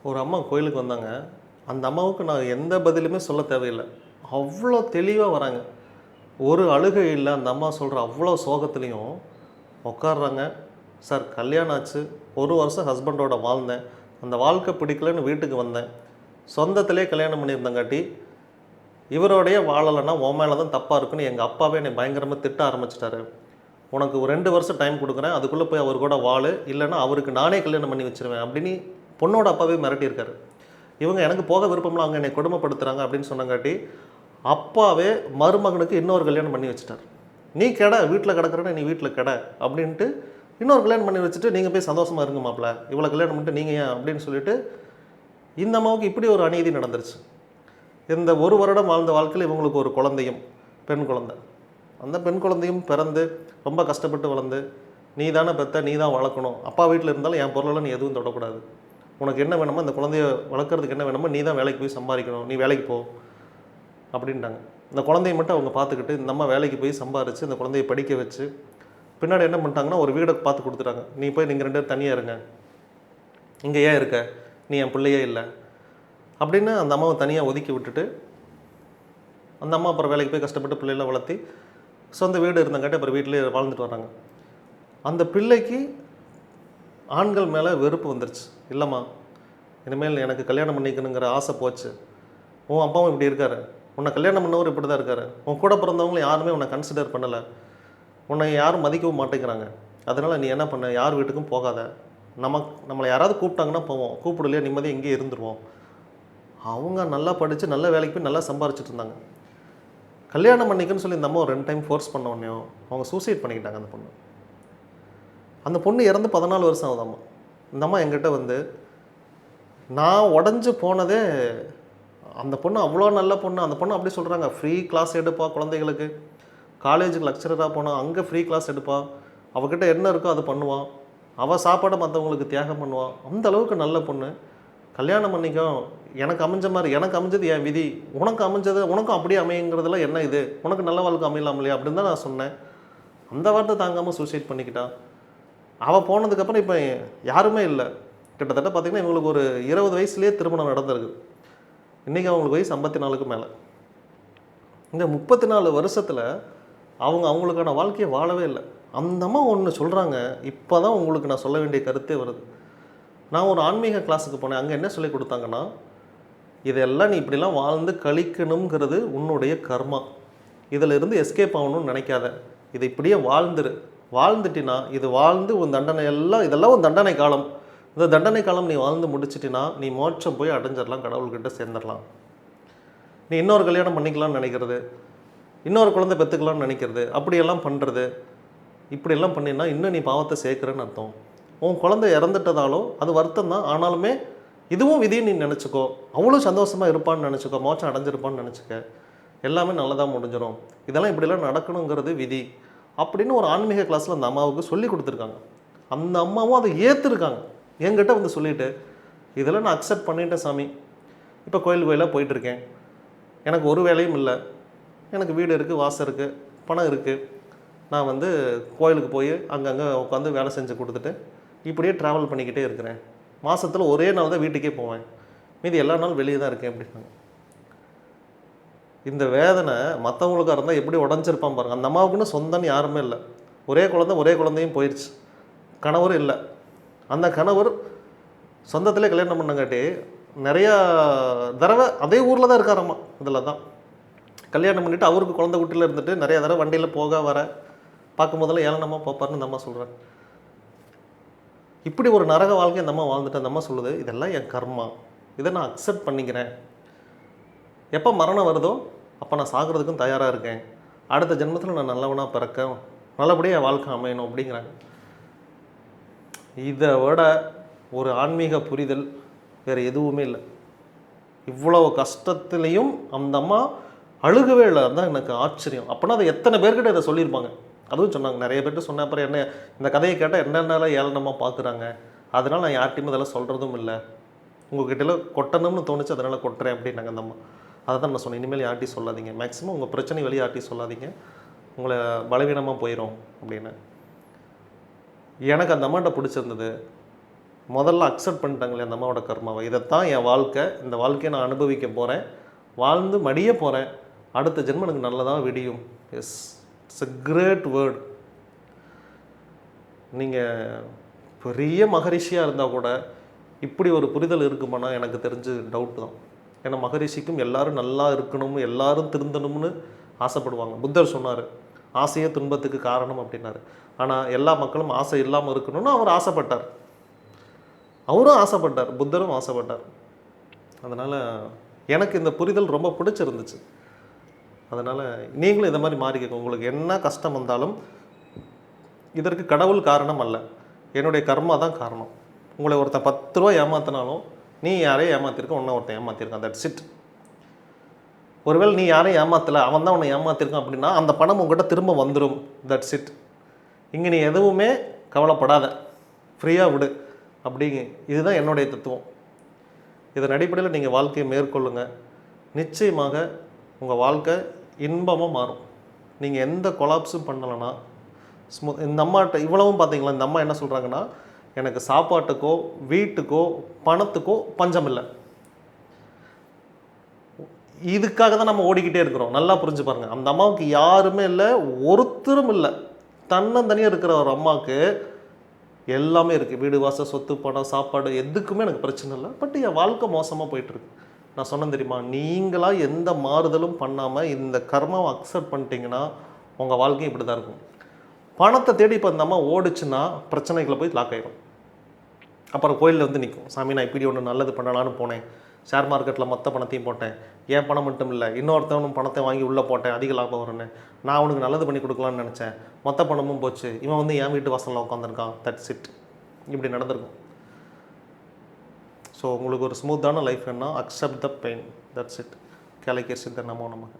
ஒரு அம்மா கோயிலுக்கு வந்தாங்க. அந்த அம்மாவுக்கு நான் எந்த பதிலுமே சொல்ல தேவையில்ல. அவ்வளோ தெளிவா வராங்க. ஒரு அழுகை இல்ல. அந்த அம்மா சொல்ற அவ்வளோ சோகத்திலயும் உட்கார்றாங்க. சார் கல்யாணம் ஆச்சு. 1 வருஷம் ஹஸ்பண்டோட வாழ்ந்தேன். அந்த வாழ்க்கை பிடிக்கலன்னு வீட்டுக்கு வந்தேன். சொந்தத்திலே கல்யாணம் பண்ணியிருந்தங்காட்டி, இவரோடயே வாழலைன்னா உன் மேல தான் தப்பா இருக்குன்னு எங்க அப்பாவே என்னை பயங்கரமா திட்ட ஆரம்பிச்சுட்டாரு. உனக்கு ஒரு 2 வருஷம் டைம் குடுக்குறேன். அதுக்குள்ள போய் அவர் கூட வாழு. இல்லன்னா அவருக்கு நானே கல்யாணம் பண்ணி வச்சுருவேன் அப்படின்னு பொண்ணோட அப்பாவே மிரட்டியிருக்காரு. இவங்க எனக்கு போக விருப்பம்ல, அவங்க என்னை கொடுமைப்படுத்துறாங்க அப்படின்னு சொன்னங்காட்டி, அப்பாவே மருமகனுக்கு இன்னொரு கல்யாணம் பண்ணி வச்சுட்டார். நீ கெட, வீட்ல கிடக்குறேன்னா நீ வீட்ல கெட அப்படின்ட்டு இன்னொரு கல்யாணம் பண்ணி வச்சுட்டு, நீங்க போய் சந்தோஷமா இருங்க மாப்ள. இவ்வளோ கல்யாணம் பண்ணிட்டு நீங்க ஏன் அப்படின்னு சொல்லிட்டு, இந்த அம்மாவுக்கு இப்படி ஒரு அநீதி நடந்துருச்சு. இந்த 1 வருடம் வாழ்ந்த வாழ்க்கையில இவங்களுக்கு ஒரு குழந்தையும், பெண் குழந்தை. அந்த பெண் குழந்தையும் பிறந்து ரொம்ப கஷ்டப்பட்டு வளர்ந்து, நீ தானே பெத்த, நீ தான் வளர்க்கணும். அப்பா வீட்டில் இருந்தாலும் என் பொருளெல்லாம் நீ எதுவும் தொடக்கூடாது. உனக்கு என்ன வேணுமோ, அந்த குழந்தைய வளர்க்குறதுக்கு என்ன வேணுமோ நீ தான் வேலைக்கு போய் சம்பாதிக்கணும். நீ வேலைக்கு போ அப்படின்ட்டாங்க. இந்த குழந்தைய மட்டும் அவங்க பார்த்துக்கிட்டு, இந்த அம்மா வேலைக்கு போய் சம்பாரித்து இந்த குழந்தைய படிக்க வச்சு, பின்னாடி என்ன பண்ணிட்டாங்கன்னா, ஒரு வீடை பார்த்து கொடுத்துட்டாங்க. நீ போய் நீங்கள் 2 பேரும் தனியாக இருங்க. இங்கே ஏன் இருக்க? நீ என் பிள்ளையே இல்லை அப்படின்னு அந்த அம்மாவை தனியாக ஒதுக்கி விட்டுட்டு, அந்த அம்மா அப்புறம் வேலைக்கு போய் கஷ்டப்பட்டு பிள்ளைகளை வளர்த்தி சொந்த வீடு இருந்தங்காட்டி அப்புறம் வீட்டிலே வாழ்ந்துட்டு வர்றாங்க. அந்த பிள்ளைக்கு ஆண்கள் மேலே வெறுப்பு வந்துருச்சு. இல்லைம்மா, இனிமேல் எனக்கு கல்யாணம் பண்ணிக்கணுங்கிற ஆசை போச்சு. உன் அப்பாவும் இப்படி இருக்காரு, உன்னை கல்யாணம் பண்ணவர் இப்படி தான் இருக்காரு, உன் கூட பிறந்தவங்களும் யாருமே உன்னை கன்சிடர் பண்ணலை, உன்னை யாரும் மதிக்கவும் மாட்டேங்கிறாங்க. அதனால் நீ என்ன பண்ண, யார் வீட்டுக்கும் போகாத. நம்மளை யாராவது கூப்பிட்டாங்கன்னா போவோம், கூப்பிடலையா நிம்மதியாக இங்கேயே இருந்துருவோம். அவங்க நல்லா படித்து நல்ல வேலைக்கு போய் நல்லா சம்பாரிச்சிட்டு இருந்தாங்க. கல்யாணம் பண்ணிக்கன்னு சொல்லி இந்த அம்மா ஒரு 2 டைம் ஃபோர்ஸ் பண்ண உடனேயும் அவங்க சூசைட் பண்ணிக்கிட்டாங்க. அந்த பொண்ணு இறந்து 14 வருஷம் ஆகுதாம்மா. இந்த அம்மா என்கிட்ட வந்து, நான் உடஞ்சி போனதே, அந்த பொண்ணு அவ்வளோ நல்ல பொண்ணு. அந்த பொண்ணு அப்படி சொல்கிறாங்க, ஃப்ரீ கிளாஸ் எடுப்பா குழந்தைகளுக்கு, காலேஜுக்கு லெக்சரராக போனால் அங்கே ஃப்ரீ கிளாஸ் எடுப்பா, அவகிட்ட என்ன இருக்கோ அது பண்ணுவான், அவள் சாப்பாடை மற்றவங்களுக்கு தியாகம் பண்ணுவான். அந்த அளவுக்கு நல்ல பொண்ணு. கல்யாணம் பண்ணிக்கோ, எனக்கு அமைஞ்ச மாதிரி, எனக்கு அமைஞ்சது என் விதி, உனக்கு அமைஞ்சது உனக்கும் அப்படியே அமையுங்கிறதுல என்ன இது, உனக்கு நல்ல வாழ்க்கை அமையலாம் இல்லையா அப்படின்னு தான் நான் சொன்னேன். அந்த வார்த்தை தாங்காமல் சூசைட் பண்ணிக்கிட்டா. அவள் போனதுக்கப்புறம் இப்போ யாருமே இல்லை. கிட்டத்தட்ட பார்த்திங்கன்னா இவங்களுக்கு ஒரு 20 வயசுலேயே திருமணம் நடந்திருக்கு. இன்றைக்கி அவங்களுக்கு வயசு 54க்கு மேலே. இந்த 34 வருஷத்தில் அவங்களுக்கான வாழ்க்கையை வாழவே இல்லை. அந்த அம்மா ஒன்று சொல்கிறாங்க, இப்போ தான் உங்களுக்கு நான் சொல்ல வேண்டிய கருத்தே வருது. நான் ஒரு ஆன்மீக கிளாஸுக்கு போனேன். அங்கே என்ன சொல்லி கொடுத்தாங்கன்னா, இதெல்லாம் நீ இப்படிலாம் வாழ்ந்து கழிக்கணுங்கிறது உன்னுடைய கர்மா. இதில் இருந்து எஸ்கேப் ஆகணும்னு நினைக்காத. இதை இப்படியே வாழ்ந்துட்டினா, இது வாழ்ந்து உன் தண்டனை எல்லாம், இதெல்லாம் ஒரு தண்டனை காலம். இந்த தண்டனை காலம் நீ வாழ்ந்து முடிச்சிட்டினா, நீ மோட்சம் போய் அடைஞ்சிடலாம், கடவுள்கிட்ட சேர்ந்துடலாம். நீ இன்னொரு கல்யாணம் பண்ணிக்கலாம்னு நினைக்கிறது, இன்னொரு குழந்தை பெற்றுக்கலாம்னு நினைக்கிறது, அப்படியெல்லாம் பண்ணுறது, இப்படியெல்லாம் பண்ணினா இன்னும் நீ பாவத்தை சேர்க்குறேன்னு அர்த்தம். உன் குழந்தை இறந்துட்டதாலோ அது வருத்தம் தான், ஆனாலுமே இதுவும் விதின்னு நீ நினச்சிக்கோ. அவ்வளோ சந்தோஷமாக இருப்பான்னு நினச்சிக்கோ, மோட்சம் அடைஞ்சிருப்பான்னு நினச்சிக்க, எல்லாமே நல்லதாக முடிஞ்சிடும். இதெல்லாம் இப்படிலாம் நடக்கணுங்கிறது விதி அப்படின்னு ஒரு ஆன்மீக கிளாஸில் அந்த அம்மாவுக்கு சொல்லி கொடுத்துருக்காங்க. அந்த அம்மாவும் அதை ஏற்றுருக்காங்க. என்கிட்ட வந்து சொல்லிவிட்டு, இதெல்லாம் நான் அக்செப்ட் பண்ணிட்டேன் சாமி, இப்போ கோயிலாக போயிட்டுருக்கேன், எனக்கு ஒரு வேலையும் இல்லை, எனக்கு வீடு இருக்குது, வாசல் இருக்குது, பணம் இருக்குது, நான் வந்து கோயிலுக்கு போய் அங்கங்கே உட்காந்து வேலை செஞ்சு கொடுத்துட்டு இப்படியே ட்ராவல் பண்ணிக்கிட்டே இருக்கிறேன். மாதத்தில் ஒரே நாள் தான் வீட்டுக்கே போவேன், மீதி எல்லா நாளும் வெளியே தான் இருக்கேன் அப்படின்னாங்க. இந்த வேதனை மற்றவங்களுக்காக இருந்தால் எப்படி உடஞ்சிருப்பான் பாருங்கள். அந்த அம்மாவுக்குன்னு சொந்தம்னு யாருமே இல்லை. ஒரே குழந்தையும் போயிடுச்சு, கணவரும் இல்லை. அந்த கணவர் சொந்தத்திலே கல்யாணம் பண்ணங்காட்டி நிறையா தடவை அதே ஊரில் தான் இருக்காரம்மா. இதில் தான் கல்யாணம் பண்ணிவிட்டு அவருக்கு குழந்தை குட்டியில் இருந்துட்டு நிறையா தடவை வண்டியில் போக வர பார்க்கும் போதெல்லாம் ஏளனமாக பார்ப்பாருன்னு இந்த அம்மா சொல்கிறேன். இப்படி ஒரு நரக வாழ்க்கை அந்த அம்மா வாழ்ந்துட்டு அந்த அம்மா சொல்லுது, இதெல்லாம் என் கர்மா, இதை நான் அக்செப்ட் பண்ணிக்கிறேன். எப்போ மரணம் வருதோ அப்போ நான் சாகிறதுக்கும் தயாராக இருக்கேன். அடுத்த ஜென்மத்தில் நான் நல்லவனாக பிறக்க, நல்லபடியாக என் வாழ்க்கை அமையணும் அப்படிங்கிறாங்க. இதை விட ஒரு ஆன்மீக புரிதல் வேறு எதுவுமே இல்லை. இவ்வளோ கஷ்டத்துலேயும் அந்த அம்மா அழுகவே இல்லை. அதுதான் எனக்கு ஆச்சரியம். அப்போனா அதை எத்தனை பேர்கிட்ட இதை சொல்லியிருப்பாங்க. அதுவும் சொன்னாங்க, நிறைய பேர்கிட்ட சொன்ன அப்புறம் என்ன இந்த கதையை கேட்டால் என்னென்னால ஏளனமாக பார்க்குறாங்க, அதனால் நான் யார்கிட்டையுமே இதெல்லாம் சொல்கிறதும் இல்லை, உங்கள்கிட்டலாம் கொட்டணும்னு தோணுச்சு அதனால் கொட்டுறேன் அப்படின்னாங்க அந்த அம்மா. அதை தான் நான் சொன்னேன், இனிமேல் யார்ட்டையும் சொல்லாதீங்க, மேக்ஸிமம் உங்கள் பிரச்சனை வெளியே யார்ட்டையும் சொல்லாதீங்க, உங்களை பலவீனமாக போயிடும் அப்படின்னு. எனக்கு அந்த அம்மாட்ட பிடிச்சிருந்தது, முதல்ல அக்செப்ட் பண்ணிட்டாங்களே அந்த அம்மாவோட கர்மாவை. இதைத்தான் என் வாழ்க்கை, இந்த வாழ்க்கையை நான் அனுபவிக்க போகிறேன், வாழ்ந்து மடிய போகிறேன், அடுத்த ஜென்மம் எனக்கு நல்லதாக விடியும். Yes, it's a great word. நீங்கள் பெரிய மகரிஷியாக இருந்தால் கூட இப்படி ஒரு புரிதல் இருக்குமானா எனக்கு தெரிஞ்சு டவுட் தான். ஏன்னா மகரிஷிக்கும் எல்லாரும் நல்லா இருக்கணும்னு, எல்லாரும் திருந்தணும்னு ஆசைப்படுவாங்க. புத்தர் சொன்னார், ஆசையே துன்பத்துக்கு காரணம் அப்படின்னாரு. ஆனால் எல்லா மக்களும் ஆசை இல்லாமல் இருக்கணும்னு அவர் ஆசைப்பட்டார். அவரும் ஆசைப்பட்டார், புத்தரும் ஆசைப்பட்டார். அதனால் எனக்கு இந்த புரிதல் ரொம்ப பிடிச்சிருந்துச்சு. அதனால் நீங்களும் இதை மாதிரி மாறிக்கங்க. உங்களுக்கு என்ன கஷ்டம் வந்தாலும் இதற்கு கடவுள் காரணம் அல்ல, என்னுடைய கர்மா தான் காரணம். உங்களை ஒருத்தன் 10 ரூபா ஏமாத்தினாலும் நீ யாரையும் ஏமாத்திருக்க, உன்னை ஒருத்தன் ஏமாத்திருக்கான், தட்ஸ் இட். ஒருவேளை நீ யாரையும் ஏமாத்தலை, அவன் தான் உன்னை ஏமாத்திருக்கான் அப்படின்னா அந்த பணம் உங்கள்கிட்ட திரும்ப வந்துடும், தட்ஸ் இட். இங்கே நீ எதுவுமே கவலைப்படாத, ஃப்ரீயாக விடு அப்படிங்க. இதுதான் என்னுடைய தத்துவம். இதன் அடிப்படையில் நீங்கள் வாழ்க்கையை மேற்கொள்ளுங்கள். நிச்சயமாக உங்கள் வாழ்க்கை இன்பமாக மாறும். நீங்கள் எந்த கொலாப்ஸும் பண்ணலைன்னா இந்த அம்மாட்ட இவ்வளவும் பார்த்தீங்களா, இந்த அம்மா என்ன சொல்கிறாங்கன்னா, எனக்கு சாப்பாட்டுக்கோ வீட்டுக்கோ பணத்துக்கோ பஞ்சம் இல்லை. இதுக்காக தான் நம்ம ஓடிக்கிட்டே இருக்கிறோம். நல்லா புரிஞ்சு பாருங்கள். அந்த அம்மாவுக்கு யாருமே இல்லை, ஒருத்தரும் இல்லை. தன்னந்தனியாக இருக்கிற ஒரு அம்மாவுக்கு எல்லாமே இருக்குது. வீடு வாசல் சொத்து பணம் சாப்பாடு எதுக்குமே எனக்கு பிரச்சனை இல்லை. பட் என் வாழ்க்கை மோசமாக போயிட்டுருக்கு. நான் சொன்னேன் தெரியுமா, நீங்களாக எந்த மாறுதலும் பண்ணாமல் இந்த கர்மாவை அக்செப்ட் பண்ணிட்டீங்கன்னா உங்கள் வாழ்க்கையும் இப்படி தான் இருக்கும். பணத்தை தேடி இப்போ அந்த அம்மா ஓடிச்சுன்னா பிரச்சனைகளை போய் லாக் ஆகிடும். அப்புறம் கோயிலில் வந்து நிற்கும், சாமி நான் இப்படி ஒன்று நல்லது பண்ணலான்னு போனேன், ஷேர் மார்க்கெட்டில் மொத்த பணத்தையும் போட்டேன், என் பணம் மட்டும் இல்லை இன்னொருத்தவனும் பணத்தை வாங்கி உள்ளே போட்டேன், அதிக லாபம் வரும்னு, நான் அவனுக்கு நல்லது பண்ணி கொடுக்கலான்னு நினச்சேன், மொத்த பணமும் போச்சு, இவன் வந்து என் வீட்டு வாசலில் உட்காந்துருக்கான், தட்ஸ் இட். இப்படி நடந்திருக்கும். ஸோ உங்களுக்கு ஒரு ஸ்மூத்தான லைஃப் வேணால் accept the pain, that's it. கேலைக்கே சித்தர் நமோ நமக.